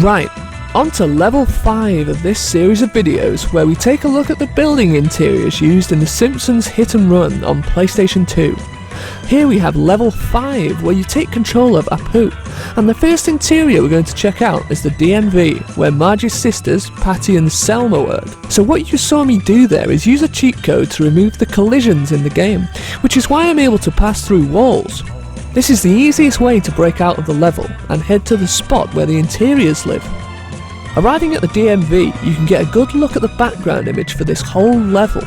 Right, on to level 5 of this series of videos where we take a look at the building interiors used in the Simpsons Hit and Run on PlayStation 2. Here we have level 5 where you take control of Apu, and the first interior we're going to check out is the DMV where Marge's sisters, Patty and Selma work. So what you saw me do there is use a cheat code to remove the collisions in the game, which is why I'm able to pass through walls. This is the easiest way to break out of the level and head to the spot where the interiors live. Arriving at the DMV, you can get a good look at the background image for this whole level.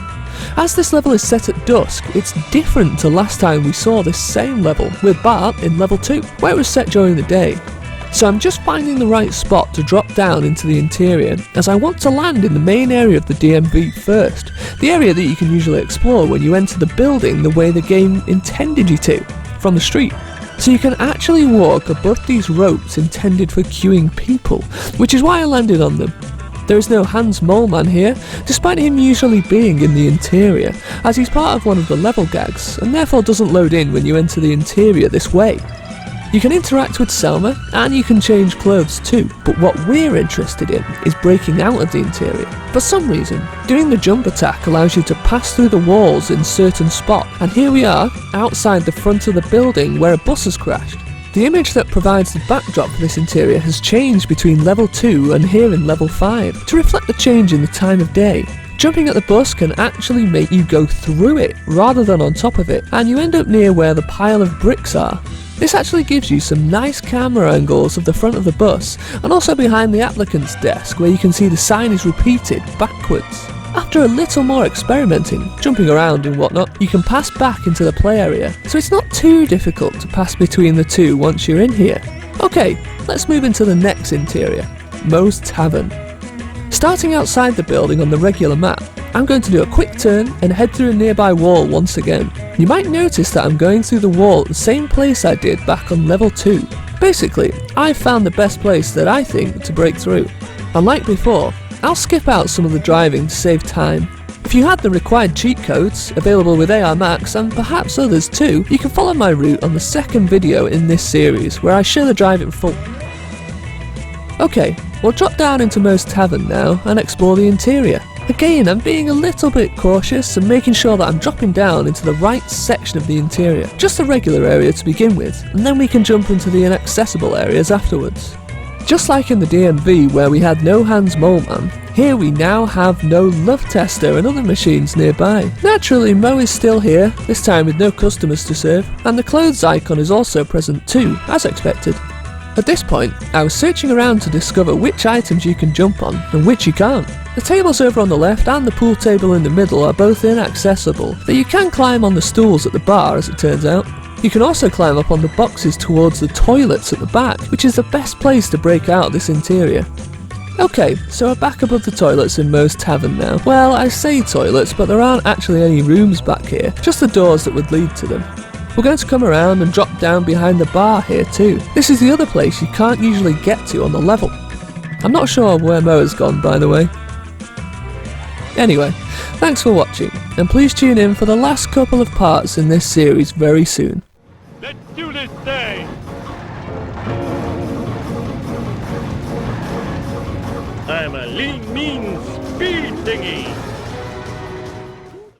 As this level is set at dusk, it's different to last time we saw this same level with Bart in level 2, where it was set during the day. So I'm just finding the right spot to drop down into the interior, as I want to land in the main area of the DMV first, the area that you can usually explore when you enter the building the way the game intended you to, from the street. So you can actually walk above these ropes intended for queuing people, which is why I landed on them. There is no Hans Moleman here, despite him usually being in the interior, as he's part of one of the level gags, and therefore doesn't load in when you enter the interior this way. You can interact with Selma, and you can change clothes too, but what we're interested in is breaking out of the interior. For some reason, doing the jump attack allows you to pass through the walls in certain spots, and here we are, outside the front of the building where a bus has crashed. The image that provides the backdrop for this interior has changed between level 2 and here in level 5, to reflect the change in the time of day. Jumping at the bus can actually make you go through it rather than on top of it, and you end up near where the pile of bricks are. This actually gives you some nice camera angles of the front of the bus, and also behind the applicant's desk where you can see the sign is repeated backwards. After a little more experimenting, jumping around and whatnot, you can pass back into the play area, so it's not too difficult to pass between the two once you're in here. Okay, let's move into the next interior, Moe's Tavern. Starting outside the building on the regular map, I'm going to do a quick turn and head through a nearby wall once again. You might notice that I'm going through the wall at the same place I did back on level 2. Basically, I've found the best place that I think to break through. Unlike before, I'll skip out some of the driving to save time. If you had the required cheat codes, available with AR Max and perhaps others too, you can follow my route on the second video in this series where I show the drive in full. Okay, we'll drop down into Moe's Tavern now and explore the interior. Again, I'm being a little bit cautious and making sure that I'm dropping down into the right section of the interior, just the regular area to begin with, and then we can jump into the inaccessible areas afterwards. Just like in the DMV where we had no Hans Moleman, here we now have no Love Tester and other machines nearby. Naturally, Moe is still here, this time with no customers to serve, and the clothes icon is also present too, as expected. At this point, I was searching around to discover which items you can jump on and which you can't. The tables over on the left and the pool table in the middle are both inaccessible, but you can climb on the stools at the bar as it turns out. You can also climb up on the boxes towards the toilets at the back, which is the best place to break out this interior. Okay, so we're back above the toilets in Moe's Tavern now. Well, I say toilets, but there aren't actually any rooms back here, just the doors that would lead to them. We're going to come around and drop down behind the bar here too. This is the other place you can't usually get to on the level. I'm not sure where Moe has gone, by the way. Anyway, thanks for watching, and please tune in for the last couple of parts in this series very soon. Let's do this thing! I'm a lean, mean speed thingy!